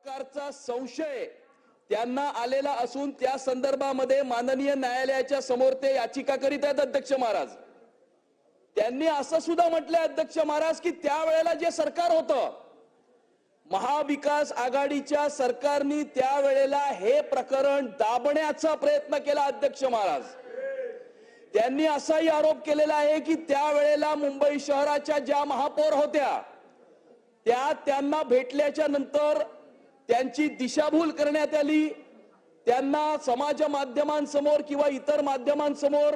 प्रकारचा संशय त्यांना आलेला असून त्या संदर्भामध्ये माननीय न्यायालयाच्या समोर ते याचिका करीत आहेत अध्यक्ष महाराज। त्यांनी असं सुद्धा म्हटलंय अध्यक्ष महाराज की त्यावेळेला जे सरकार होतं महाविकास आघाडीच्या सरकारने त्यावेळेला हे प्रकरण दाबण्याचा प्रयत्न केला अध्यक्ष महाराज। त्यांनी असाही आरोप केलेला आहे की त्यावेळेला मुंबई शहराच्या ज्या महापौर होत्या त्यांना भेटल्याच्या नंतर त्यांची दिशाभूल करण्यात आली, त्यांना समाज माध्यमांसमोर किंवा इतर माध्यमांसमोर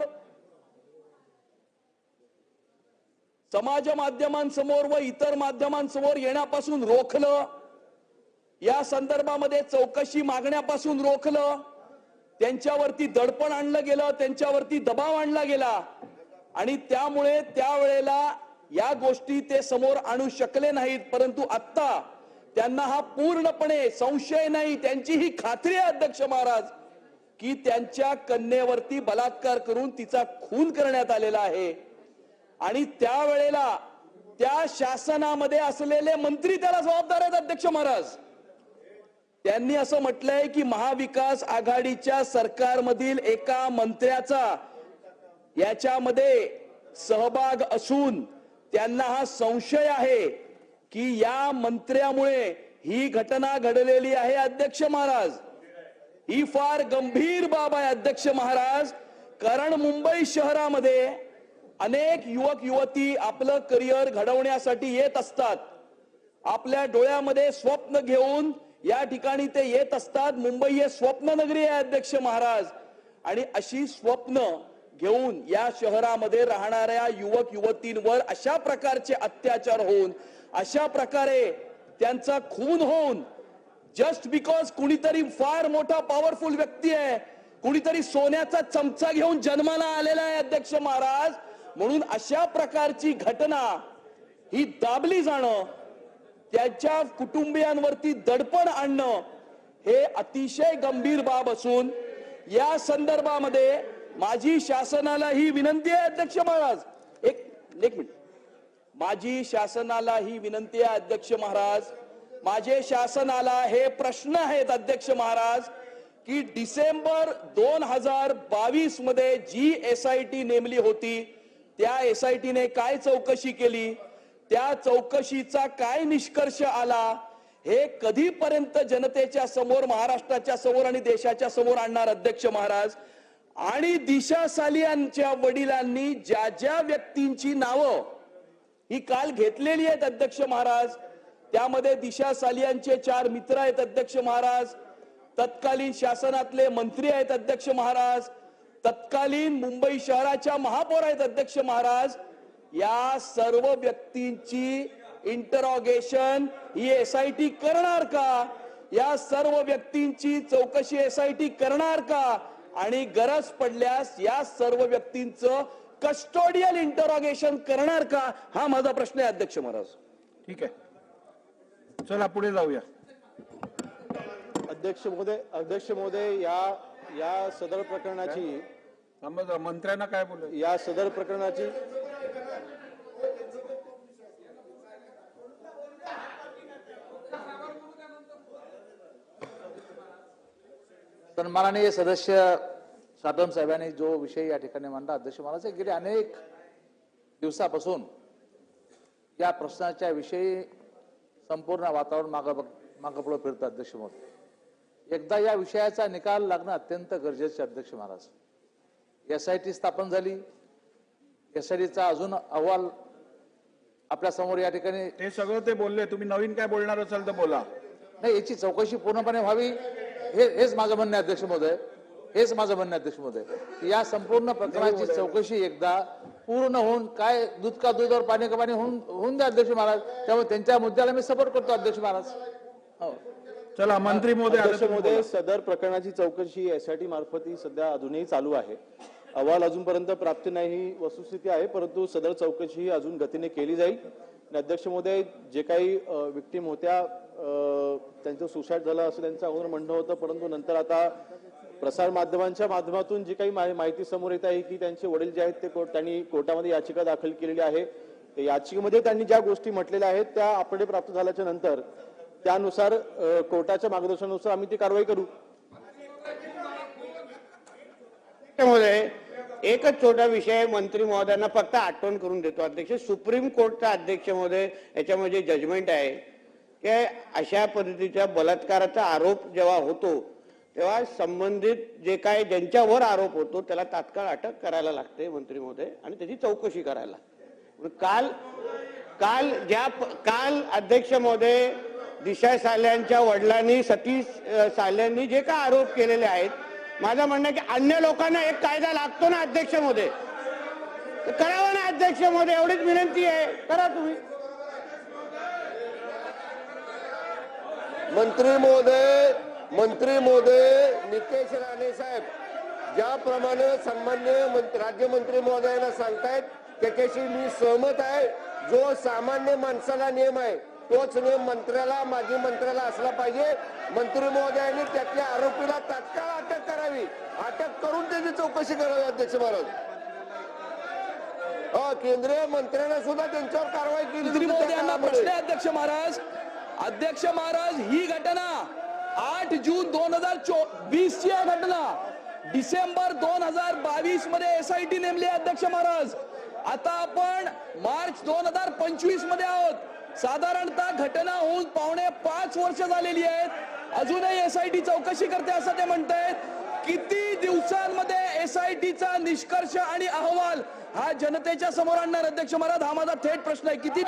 व इतर माध्यमांसमोर येण्यापासून रोखलं, या संदर्भामध्ये चौकशी मागण्यापासून रोखलं, त्यांच्यावरती दडपण आणलं गेलं, त्यांच्यावरती दबाव आणला गेला आणि त्यामुळे त्यावेळेला या गोष्टी ते समोर आणू शकले नाहीत। परंतु आता त्यांना हा पूर्णपणे संशय नाही, त्यांची ही खात्री आहे अध्यक्ष महाराज की त्यांच्या कन्येवरती बलात्कार करून तिचा खून करण्यात आलेला आहे आणि त्यावेळेला त्या शासनामध्ये असलेले मंत्री त्याला जबाबदार आहेत अध्यक्ष महाराज। त्यांनी असं म्हटलंय की महाविकास आघाडीच्या सरकारमधील एका मंत्र्याचा याच्यामध्ये सहभाग असून त्यांना हा संशय आहे की या मंत्र्यामुळे ही घटना घडलेली आहे अध्यक्ष महाराज। ही फार गंभीर बाब आहे अध्यक्ष महाराज, कारण मुंबई शहरामध्ये अनेक युवक युवती आपलं करिअर घडवण्यासाठी येत असतात, आपल्या डोळ्यामध्ये स्वप्न घेऊन या ठिकाणी ते येत असतात। मुंबई हे स्वप्न नगरी आहे अध्यक्ष महाराज आणि अशी स्वप्न घेऊन या शहरामध्ये राहणाऱ्या युवक युवतींवर अशा प्रकारचे अत्याचार होऊन, अशा प्रकारे त्यांचा खून होऊन, जस्ट बिकॉज कुणीतरी फार मोठा पॉवरफुल व्यक्ती आहे, कुणीतरी सोन्याचा चमचा घेऊन जन्माला आलेला आहे अध्यक्ष महाराज, म्हणून अशा प्रकारची घटना ही दाबली जाणं, त्याच्या कुटुंबियांवरती दडपण आणणं हे अतिशय गंभीर बाब असून या संदर्भामध्ये माझी शासनाला ही विनंती आहे अध्यक्ष महाराज। एक मिनिट, माझी शासनाला ही विनंती आहे अध्यक्ष महाराज, माझे शासनाला हे प्रश्न आहेत अध्यक्ष महाराज की डिसेंबर 2022 मध्ये जी SIT नेमली होती त्या SIT ने काय चौकशी केली, त्या चौकशीचा काय निष्कर्ष आला, हे कधीपर्यंत जनतेच्या समोर, महाराष्ट्राच्या समोर आणि देशाच्या समोर आणणार अध्यक्ष महाराज। आणि दिशा सालियांच्या वडिलांनी ज्या ज्या व्यक्तींची नावं ही काल घेतलेली आहेत अध्यक्ष महाराज, त्यामध्ये दिशा सालियांचे 4 मित्र आहेत अध्यक्ष महाराज, तत्कालीन शासनातले मंत्री आहेत अध्यक्ष महाराज, तत्कालीन मुंबई शहराच्या महापौर आहेत अध्यक्ष महाराज। या सर्व व्यक्तींची इंटरॉगेशन ही SIT करणार का, या सर्व व्यक्तींची चौकशी SIT करणार का आणि गरज पडल्यास या सर्व व्यक्तींचं कस्टोडियल इंटरॉगेशन करणार का, हा माझा प्रश्न आहे अध्यक्ष महाराज। ठीक आहे, चला पुढे जाऊया। अध्यक्ष महोदय या सदर प्रकरणाची मंत्र्यांना काय बोलू, या सदर प्रकरणाची सन्माननीय सदस्य साटम साहेबांनी जो विषय या ठिकाणी मांडला अध्यक्ष महाराज, गेले अनेक दिवसापासून या प्रश्नाच्या विषयी संपूर्ण वातावरण मागपुढे फिरतं अध्यक्ष महोदय। एकदा या विषयाचा निकाल लागणं अत्यंत गरजेचे अध्यक्ष महाराज। SIT स्थापन झाली, SITचा अजून अहवाल आपल्या समोर या ठिकाणी, ते सगळं ते बोलले, तुम्ही नवीन काय बोलणार असाल तर बोला। नाही, याची चौकशी पूर्णपणे व्हावी हेच माझं म्हणणं आहे अध्यक्ष महोदय, हेच माझं म्हणणं आहे अध्यक्ष महोदय। या संपूर्ण प्रकरणाची चौकशी एकदा पूर्ण होऊन, काय दूध का दूध और पाणी का पाणी होऊन द्या अध्यक्ष महाराज। त्यामुळे त्यांच्या मुद्द्याला मी सपोर्ट करतो अध्यक्ष महाराज। हो, चला मंत्री महोदय, सदर प्रकरणाची चौकशी SIT मार्फत सध्या अजूनही चालू आहे। अहवाल अजूनपर्यंत प्राप्त नाही ही वस्तुस्थिती आहे, परंतु सदर चौकशी अजून गतीने केली जाईल। अध्यक्ष महोदय, जे काही विक्टिम होत्या त्यांचं सुसाईड झालं असं त्यांचं अगोदर म्हणणं होतं, परंतु नंतर आता प्रसार माध्यमांच्या माध्यमातून जी काही माहिती समोर येत आहे की त्यांचे वडील जे आहेत ते त्यांनी कोर्टामध्ये याचिका दाखल केलेली आहे। याचिकेमध्ये त्यांनी ज्या गोष्टी म्हटलेल्या आहेत त्या आपल्याकडे प्राप्त झाल्याच्या नंतर त्यानुसार कोर्टाच्या मार्गदर्शनानुसार आम्ही ती कारवाई करू. त्यामध्ये एकच छोटा विषय मंत्री महोदयांना फक्त आठवण करून देतो. अध्यक्ष, सुप्रीम कोर्टचा अध्यक्ष महोदय याच्यामध्ये जजमेंट आहे की अशा पद्धतीच्या बलात्काराचा आरोप जेव्हा होतो तेव्हा संबंधित जे काय ज्यांच्यावर आरोप होतो त्याला तात्काळ अटक करायला लागते मंत्री महोदय, आणि त्याची चौकशी करायला. काल अध्यक्ष महोदय दिशा साल्यांच्या वडिलांनी सतीश साल्यांनी जे काय आरोप केलेले आहेत, माझं म्हणणं आहे की अन्य लोकांना एक कायदा लागतो ना अध्यक्ष महोदय, तर करावा ना अध्यक्ष महोदय, एवढीच विनंती आहे, करा तुम्ही. मंत्री महोदय नितेश राणे साहेब ज्याप्रमाणे सन्मान्य राज्यमंत्री महोदयांना सांगतायत त्याच्याशी मी सहमत आहे. जो सामान्य माणसाला नियम आहे तोच नियम मंत्र्याला, माजी मंत्र्याला असला पाहिजे. मंत्री महोदयांनी त्यातल्या आरोपीला तात्काळ अटक करावी, अटक करून त्याची चौकशी करावी. अध्यक्ष महाराज, केंद्रीय मंत्र्यांना सुद्धा त्यांच्यावर कारवाई केली. मंत्री महोदयांना प्रश्न आहे अध्यक्ष महाराज. अध्यक्ष महाराज, ही घटना 8 जून 2020 ची आहे घटना. डिसेंबर 2022 मध्ये SIT नेमली आहे अध्यक्ष महाराज. आता आपण मार्च 2025 मध्ये आहोत. साधारणतः घटना होऊन 4.5 वर्ष झालेली आहेत. अजूनही SIT चौकशी करते असं ते म्हणतायत. किती दिवसांमध्ये SITचा निष्कर्ष आणि अहवाल हा जनतेच्या समोर आणणार अध्यक्ष महाराज? हा माझा थेट प्रश्न आहे. किती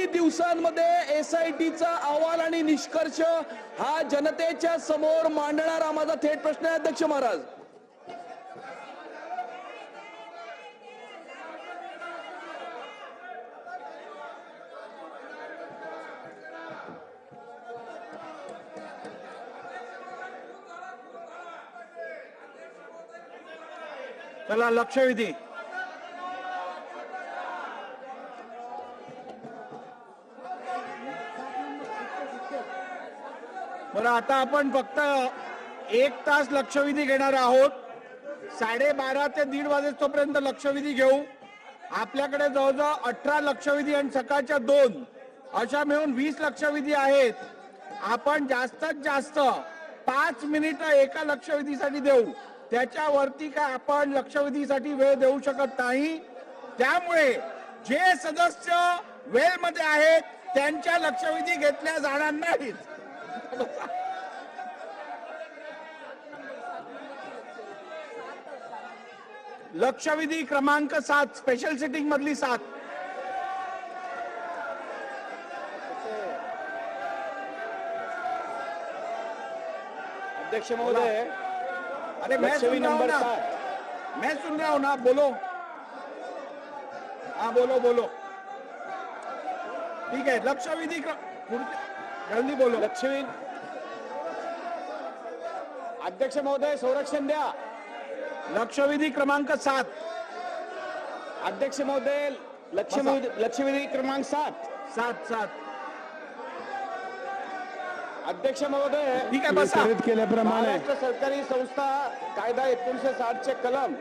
दिवसांमध्ये SITचा अहवाल आणि निष्कर्ष हा जनतेच्या समोर मांडणार? हा माझा थेट प्रश्न आहे अध्यक्ष महाराज. चला लक्षवेधी. बरं, आता आपण फक्त 1 तास लक्षवेधी घेणार आहोत. 12:30 ते 1:30 वाजेपर्यंत लक्षवेधी घेऊ. आपल्याकडे जवळजवळ 18 लक्षवेधी आणि सकाळच्या 2 अशा मिळून 20 लक्षवेधी आहेत. आपण जास्तीत जास्त 5 मिनिटं एका लक्षवेधीसाठी देऊ. त्याच्यावरती काय आपण लक्षवेधीसाठी वेळ देऊ शकत नाही. त्यामुळे जे सदस्य वेळेमध्ये आहेत त्यांच्या लक्षवेधी घेतल्या जाणार नाहीत. लक्षवेधी क्रमांक 7 स्पेशल सिटिंग मधली 7. अध्यक्ष महोदय, अरे मैं सुन रहा हूं ना, मैं सुन रहा हूं ना, बोलो. हाँ बोलो. ठीक है, लक्षवेधी जल्दी बोलो. लक्षवेधी. अध्यक्ष महोदय, संरक्षण द्या. लक्षवेधी क्रमांक 7. अध्यक्ष महोदय, लक्षवेधी क्रमांक 7. अध्यक्ष महोदय, ठीक आहे, बसा. महाराष्ट्र सरकारी संस्था कायदा 1960 चे कलम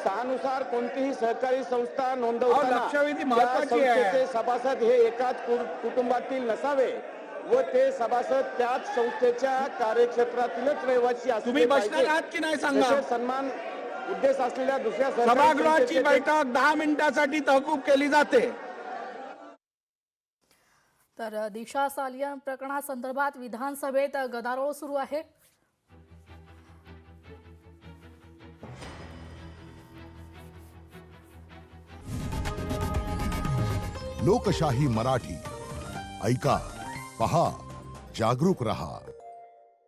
6 नुसार कोणतीही सहकारी संस्था नोंदवताना लक्षवेधी त्या महत्त्वाची आहे. संस्थेचे सभासद हे एकाच कुटुंबातील नसावे व ते सभासद त्याच संस्थेच्या कार्यक्षेत्रातीलच रहिवासी असले तुम्ही बसणार पाहिजेत. आहात की नाही सांगा. तसेच सन्मान उद्देश असलेल्या दुसऱ्या सहकारी सभागृहाची संस्थेचे बैठक 10 मिनिटासाठी तहकूब केली जाते. तर दिशा सालियन प्रकरणासंदर्भात विधानसभेत गदारोळ सुरू आहे. लोकशाही मराठी ऐका, पहा, जागरूक रहा.